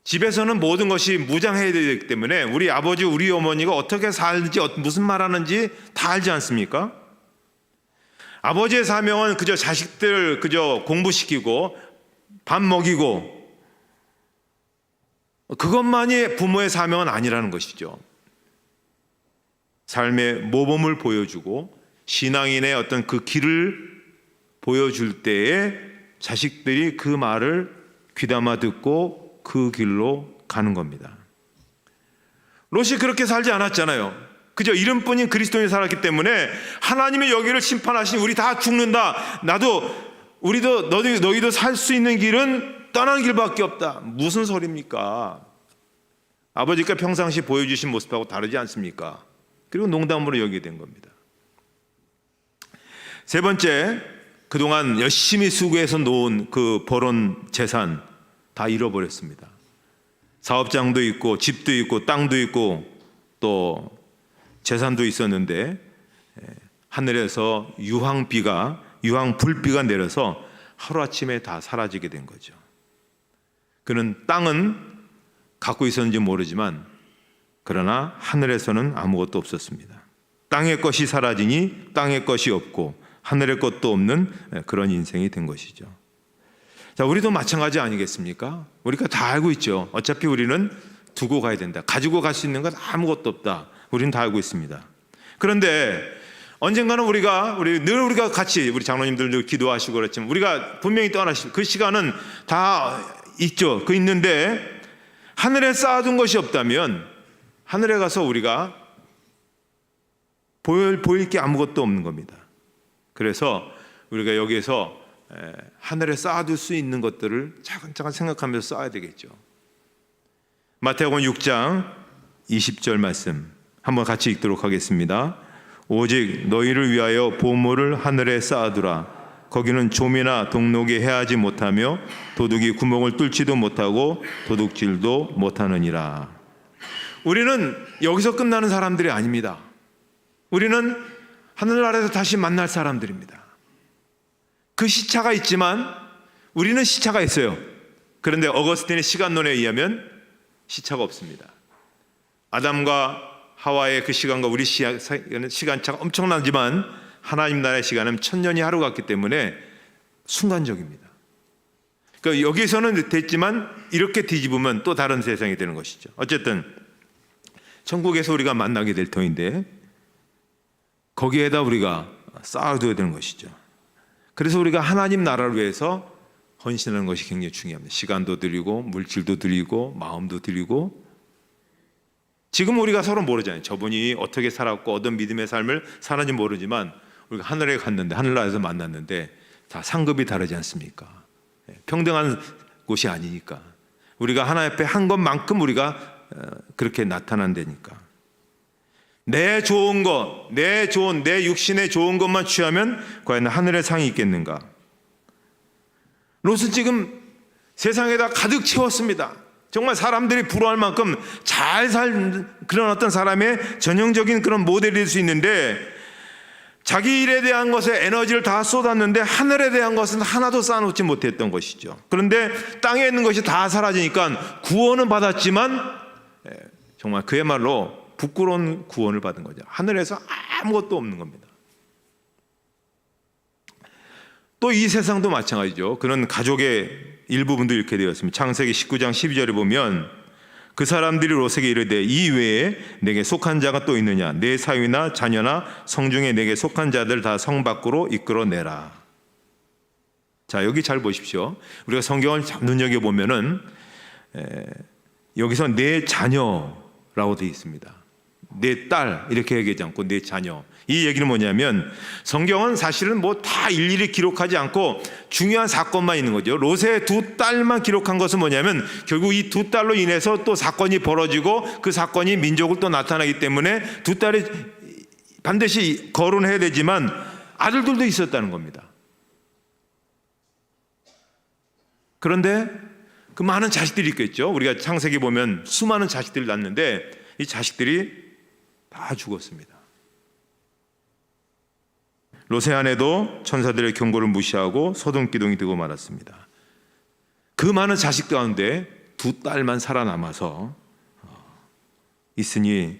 집에서는 모든 것이 무장해야 되기 때문에 우리 아버지 우리 어머니가 어떻게 살는지 무슨 말하는지 다 알지 않습니까? 아버지의 사명은 그저 자식들 그저 공부시키고 밥 먹이고, 그것만이 부모의 사명은 아니라는 것이죠. 삶의 모범을 보여주고 신앙인의 어떤 그 길을 보여줄 때에 자식들이 그 말을 귀담아 듣고 그 길로 가는 겁니다. 롯이 그렇게 살지 않았잖아요. 그저 이름뿐인 그리스도인이 살았기 때문에 하나님의 여기를 심판하시니 우리 다 죽는다, 우리도 너희도 살 수 있는 길은 떠나는 길밖에 없다. 무슨 소리입니까? 아버지가 평상시 보여주신 모습하고 다르지 않습니까? 그리고 농담으로 여기게 된 겁니다. 세 번째, 그동안 열심히 수고해서 놓은 그 벌어온 재산 다 잃어버렸습니다. 사업장도 있고 집도 있고 땅도 있고 또 재산도 있었는데 하늘에서 유황불비가 내려서 하루아침에 다 사라지게 된 거죠. 그는 땅은 갖고 있었는지 모르지만 그러나 하늘에서는 아무것도 없었습니다. 땅의 것이 사라지니 땅의 것이 없고 하늘의 것도 없는 그런 인생이 된 것이죠. 자, 우리도 마찬가지 아니겠습니까? 우리가 다 알고 있죠. 어차피 우리는 두고 가야 된다. 가지고 갈 수 있는 건 아무것도 없다. 우리는 다 알고 있습니다. 그런데 언젠가는 우리가 같이 우리 장로님들도 기도하시고 그랬지만 우리가 분명히 떠나실 그 시간은 다 있죠. 그 있는데 하늘에 쌓아둔 것이 없다면 하늘에 가서 우리가 보일 게 아무것도 없는 겁니다. 그래서 우리가 여기에서 하늘에 쌓아둘 수 있는 것들을 차근차근 생각하면서 쌓아야 되겠죠. 마태복음 6장 20절 말씀 한번 같이 읽도록 하겠습니다. 오직 너희를 위하여 보물을 하늘에 쌓아두라. 거기는 좀이나 동록이 해하지 못하며 도둑이 구멍을 뚫지도 못하고 도둑질도 못하느니라. 우리는 여기서 끝나는 사람들이 아닙니다. 우리는 하늘 아래서 다시 만날 사람들입니다. 그 시차가 있지만 우리는 시차가 있어요. 그런데 어거스틴의 시간론에 의하면 시차가 없습니다. 아담과 하와의 그 시간과 우리 시간차가 엄청나지만 하나님 나라의 시간은 1000년이 하루 같기 때문에 순간적입니다. 그러니까 여기서는 됐지만 이렇게 뒤집으면 또 다른 세상이 되는 것이죠. 어쨌든 천국에서 우리가 만나게 될 터인데 거기에다 우리가 쌓아둬야 되는 것이죠. 그래서 우리가 하나님 나라를 위해서 헌신하는 것이 굉장히 중요합니다. 시간도 드리고 물질도 드리고 마음도 드리고. 지금 우리가 서로 모르잖아요. 저분이 어떻게 살았고 어떤 믿음의 삶을 사는지 모르지만 우리가 하늘에 갔는데 하늘나라에서 만났는데 다 상급이 다르지 않습니까? 평등한 곳이 아니니까 우리가 하나님 앞에 한 것만큼 우리가 그렇게 나타난다니까. 내 좋은 것, 내 육신의 좋은 것만 취하면 과연 하늘의 상이 있겠는가? 롯은 지금 세상에다 가득 채웠습니다. 정말 사람들이 부러워할 만큼 잘 살 그런 어떤 사람의 전형적인 그런 모델이 될 수 있는데, 자기 일에 대한 것에 에너지를 다 쏟았는데 하늘에 대한 것은 하나도 쌓아놓지 못했던 것이죠. 그런데 땅에 있는 것이 다 사라지니까 구원은 받았지만 정말 그야말로 부끄러운 구원을 받은 거죠. 하늘에서 아무것도 없는 겁니다. 또 이 세상도 마찬가지죠. 그는 가족의 일부분도 이렇게 되었습니다. 창세기 19장 12절에 보면 그 사람들이 롯에게 이르되 이 외에 내게 속한 자가 또 있느냐, 내 사위나 자녀나 성중에 내게 속한 자들 다 성 밖으로 이끌어내라. 자, 여기 잘 보십시오. 우리가 성경을 눈여겨보면은 여기서 내 자녀라고 되어 있습니다. 내 딸 이렇게 얘기하지 않고 내 자녀. 이 얘기는 뭐냐면, 성경은 사실은 뭐 다 일일이 기록하지 않고 중요한 사건만 있는 거죠. 롯의 두 딸만 기록한 것은 뭐냐면, 결국 이 두 딸로 인해서 또 사건이 벌어지고 그 사건이 민족을 또 나타나기 때문에 두 딸이 반드시 거론해야 되지만 아들들도 있었다는 겁니다. 그런데 그 많은 자식들이 있겠죠. 우리가 창세기 보면 수많은 자식들을 낳는데 이 자식들이 다 죽었습니다. 롯의 아내도 천사들의 경고를 무시하고 소동기둥이 되고 말았습니다. 그 많은 자식 가운데 두 딸만 살아남아서 있으니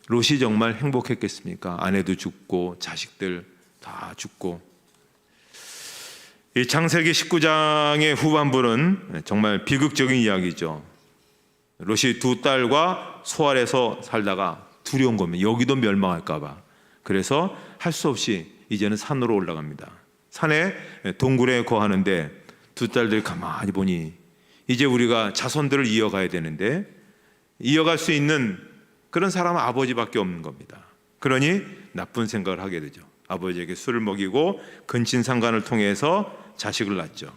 롯이 정말 행복했겠습니까? 아내도 죽고 자식들 다 죽고. 이 창세기 19장의 후반부는 정말 비극적인 이야기죠. 롯이 두 딸과 소알에서 살다가 두려운 겁니다. 여기도 멸망할까 봐. 그래서 할 수 없이 이제는 산으로 올라갑니다. 산에 동굴에 거하는데 두 딸들이 가만히 보니 이제 우리가 자손들을 이어가야 되는데 이어갈 수 있는 그런 사람은 아버지밖에 없는 겁니다. 그러니 나쁜 생각을 하게 되죠. 아버지에게 술을 먹이고 근친상간을 통해서 자식을 낳죠.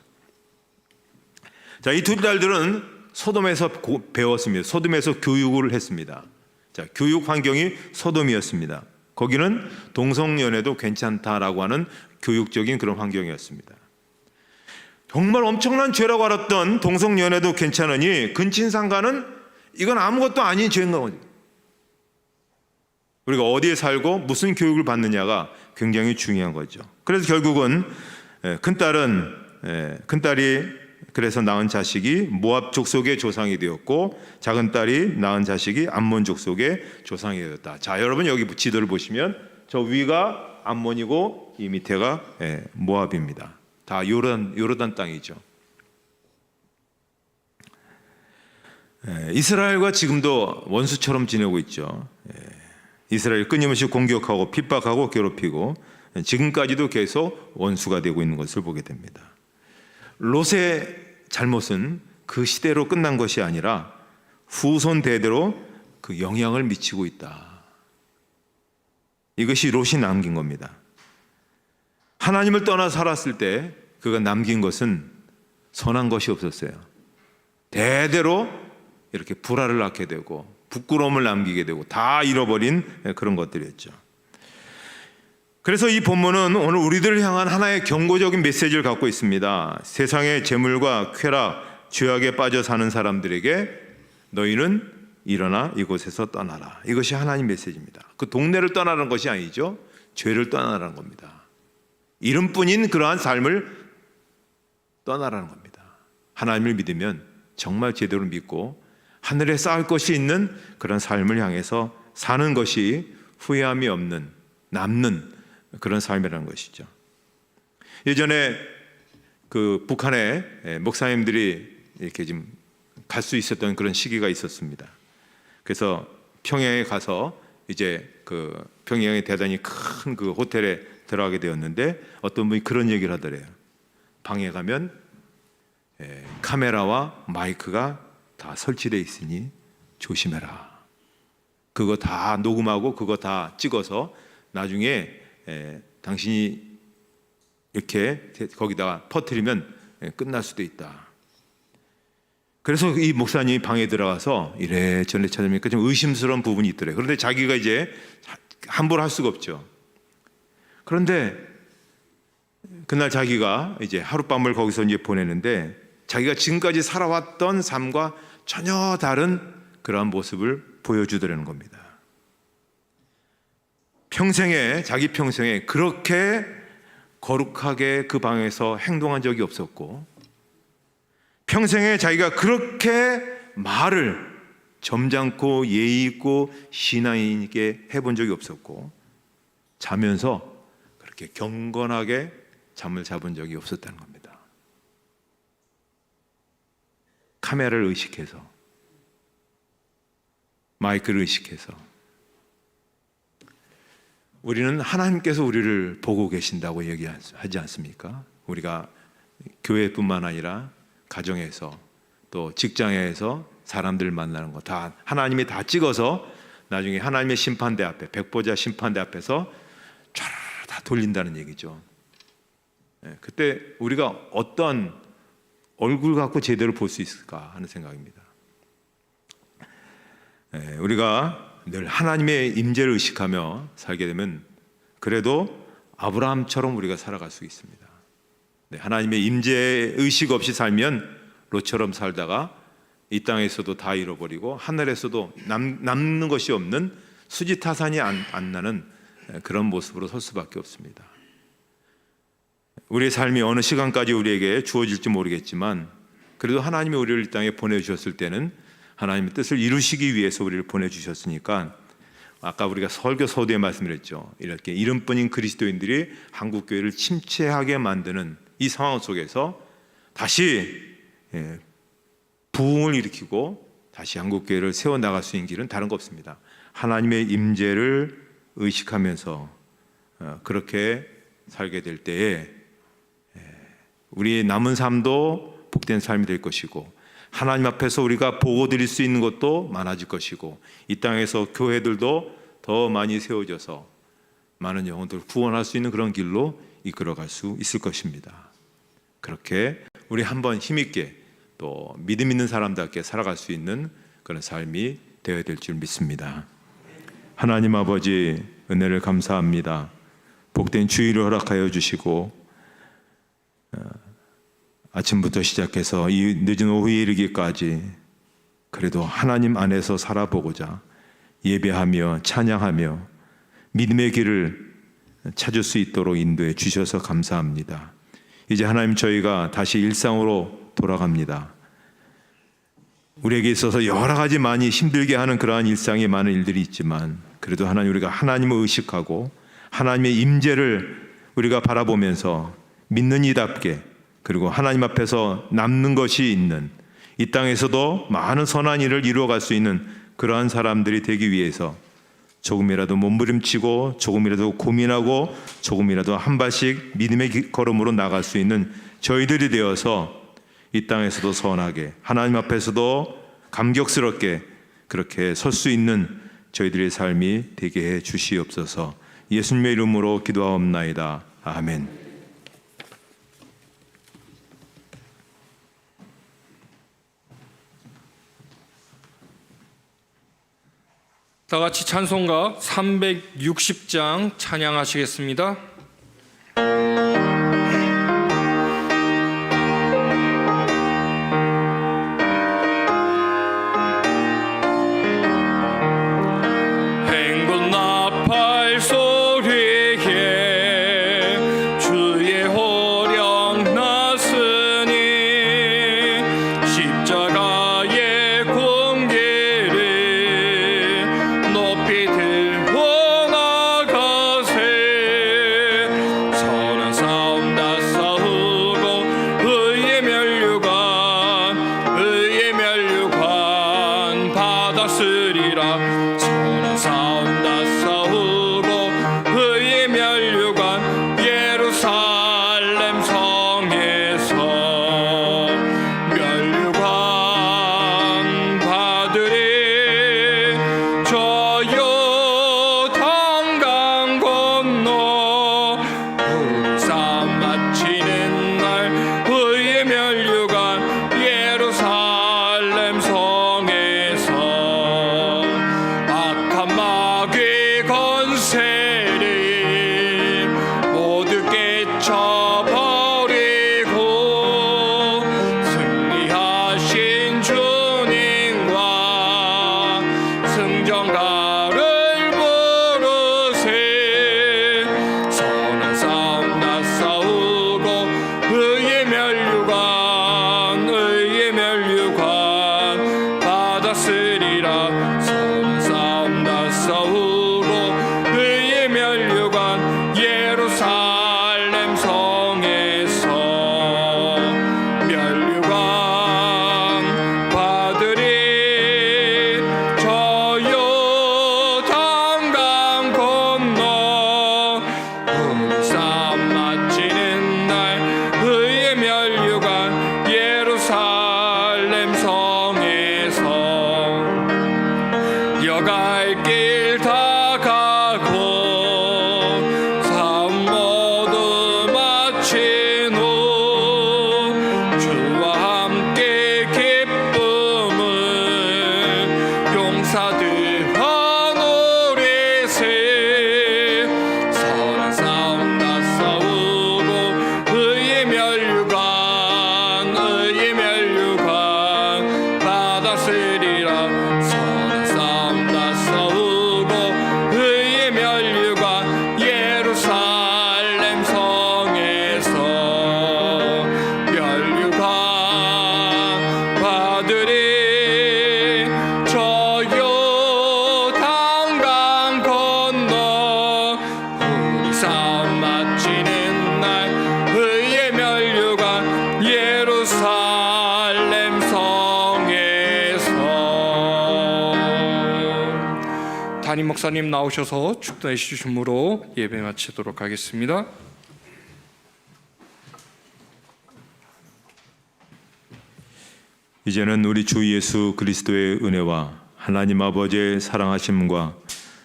자, 이 두 딸들은 소돔에서 배웠습니다. 소돔에서 교육을 했습니다. 자, 교육 환경이 소돔이었습니다. 거기는 동성연애도 괜찮다라고 하는 교육적인 그런 환경이었습니다. 정말 엄청난 죄라고 알았던 동성연애도 괜찮으니 근친상간은 이건 아무것도 아닌 죄인 거죠. 우리가 어디에 살고 무슨 교육을 받느냐가 굉장히 중요한 거죠. 그래서 결국은 큰딸이 그래서 낳은 자식이 모압 족속의 조상이 되었고 작은 딸이 낳은 자식이 암몬 족속의 조상이 되었다. 자, 여러분 여기 지도를 보시면 저 위가 암몬이고 이 밑에가 모압입니다. 다 요르단 땅이죠. 이스라엘과 지금도 원수처럼 지내고 있죠. 이스라엘 끊임없이 공격하고 핍박하고 괴롭히고 지금까지도 계속 원수가 되고 있는 것을 보게 됩니다. 롯의 잘못은 그 시대로 끝난 것이 아니라 후손 대대로 그 영향을 미치고 있다. 이것이 롯이 남긴 겁니다. 하나님을 떠나 살았을 때 그가 남긴 것은 선한 것이 없었어요. 대대로 이렇게 불화를 낳게 되고 부끄러움을 남기게 되고 다 잃어버린 그런 것들이었죠. 그래서 이 본문은 오늘 우리들을 향한 하나의 경고적인 메시지를 갖고 있습니다. 세상의 재물과 쾌락, 죄악에 빠져 사는 사람들에게 너희는 일어나 이곳에서 떠나라. 이것이 하나님 메시지입니다. 그 동네를 떠나라는 것이 아니죠. 죄를 떠나라는 겁니다. 이름뿐인 그러한 삶을 떠나라는 겁니다. 하나님을 믿으면 정말 제대로 믿고 하늘에 쌓을 것이 있는 그런 삶을 향해서 사는 것이 후회함이 없는, 남는 그런 삶이라는 것이죠. 예전에 그 북한에 목사님들이 이렇게 좀 갈 수 있었던 그런 시기가 있었습니다. 그래서 평양에 가서 이제 그 평양에 대단히 큰 그 호텔에 들어가게 되었는데 어떤 분이 그런 얘기를 하더래요. 방에 가면 카메라와 마이크가 다 설치되어 있으니 조심해라. 그거 다 녹음하고 그거 다 찍어서 나중에 당신이 이렇게 거기다가 퍼뜨리면 끝날 수도 있다. 그래서 이 목사님이 방에 들어가서 이래저래 찾으니까 좀 의심스러운 부분이 있더래요. 그런데 자기가 이제 함부로 할 수가 없죠. 그런데 그날 자기가 이제 하룻밤을 거기서 이제 보내는데 자기가 지금까지 살아왔던 삶과 전혀 다른 그러한 모습을 보여주더라는 겁니다. 자기 평생에 그렇게 거룩하게 그 방에서 행동한 적이 없었고, 평생에 자기가 그렇게 말을 점잖고 예의 있고 신앙 있게 해본 적이 없었고, 자면서 그렇게 경건하게 잠을 자본 적이 없었다는 겁니다. 카메라를 의식해서, 마이크를 의식해서. 우리는 하나님께서 우리를 보고 계신다고 얘기하지 않습니까? 우리가 교회뿐만 아니라 가정에서 또 직장에서 사람들 만나는 거 다 하나님이 다 찍어서 나중에 하나님의 심판대 앞에, 백보자 심판대 앞에서 쫙 다 돌린다는 얘기죠. 그때 우리가 어떤 얼굴 갖고 제대로 볼 수 있을까 하는 생각입니다. 우리가 늘 하나님의 임재를 의식하며 살게 되면 그래도 아브라함처럼 우리가 살아갈 수 있습니다. 하나님의 임재 의식 없이 살면 롯처럼 살다가 이 땅에서도 다 잃어버리고 하늘에서도 남는 것이 없는 수지타산이 안 나는 그런 모습으로 설 수밖에 없습니다. 우리의 삶이 어느 시간까지 우리에게 주어질지 모르겠지만 그래도 하나님이 우리를 이 땅에 보내주셨을 때는 하나님의 뜻을 이루시기 위해서 우리를 보내주셨으니까, 아까 우리가 설교 서두에 말씀드렸죠. 이렇게 이름뿐인 그리스도인들이 한국교회를 침체하게 만드는 이 상황 속에서 다시 부흥을 일으키고 다시 한국교회를 세워나갈 수 있는 길은 다른 거 없습니다. 하나님의 임재를 의식하면서 그렇게 살게 될 때에 우리의 남은 삶도 복된 삶이 될 것이고, 하나님 앞에서 우리가 보고 드릴 수 있는 것도 많아질 것이고, 이 땅에서 교회들도 더 많이 세워져서 많은 영혼들을 구원할 수 있는 그런 길로 이끌어갈 수 있을 것입니다. 그렇게 우리 한번 힘있게 또 믿음 있는 사람답게 살아갈 수 있는 그런 삶이 되어야 될 줄 믿습니다. 하나님 아버지, 은혜를 감사합니다. 복된 주일을 허락하여 주시고 아침부터 시작해서 이 늦은 오후에 이르기까지 그래도 하나님 안에서 살아보고자 예배하며 찬양하며 믿음의 길을 찾을 수 있도록 인도해 주셔서 감사합니다. 이제 하나님, 저희가 다시 일상으로 돌아갑니다. 우리에게 있어서 여러 가지 많이 힘들게 하는 그러한 일상에 많은 일들이 있지만 그래도 하나님, 우리가 하나님을 의식하고 하나님의 임재를 우리가 바라보면서 믿는 이답게, 그리고 하나님 앞에서 남는 것이 있는, 이 땅에서도 많은 선한 일을 이루어갈 수 있는 그러한 사람들이 되기 위해서 조금이라도 몸부림치고 조금이라도 고민하고 조금이라도 한 발씩 믿음의 걸음으로 나갈 수 있는 저희들이 되어서 이 땅에서도 선하게, 하나님 앞에서도 감격스럽게 그렇게 설 수 있는 저희들의 삶이 되게 해 주시옵소서. 예수님의 이름으로 기도하옵나이다. 아멘. 다 같이 찬송가 360장 찬양하시겠습니다. 행군 나팔 소리에 주의 호령 났으니 십자가의 공기를 높이 들고 나가세. 선한 싸움 다 싸우고 의의 면류관 받았으리라. 선한 싸움 다 싸우고 의의 면류관 예루살렘 성에서 면류관 받으리. 저 요단강 건너 싸움 마치는 날 의의 면류관 예루살렘 성에서 악한 마귀 건세를 모두 깨쳐버리고 승리하신 주님 담임 목사님 나오셔서 축도해 주심으로 예배 마치도록 하겠습니다. 이제는 우리 주 예수 그리스도의 은혜와 하나님 아버지의 사랑하심과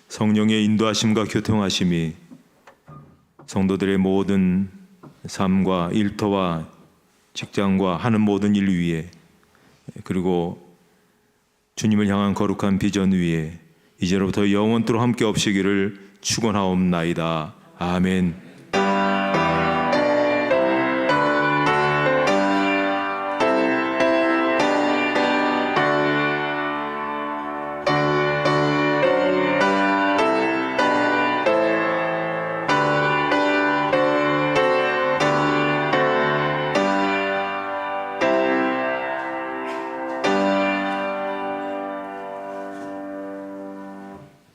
성령의 인도하심과 교통하심이 성도들의 모든 삶과 일터와 직장과 하는 모든 일 위에, 그리고 주님을 향한 거룩한 비전 위에 이제로부터 영원토록 함께 없으기를 축원하옵나이다. 아멘.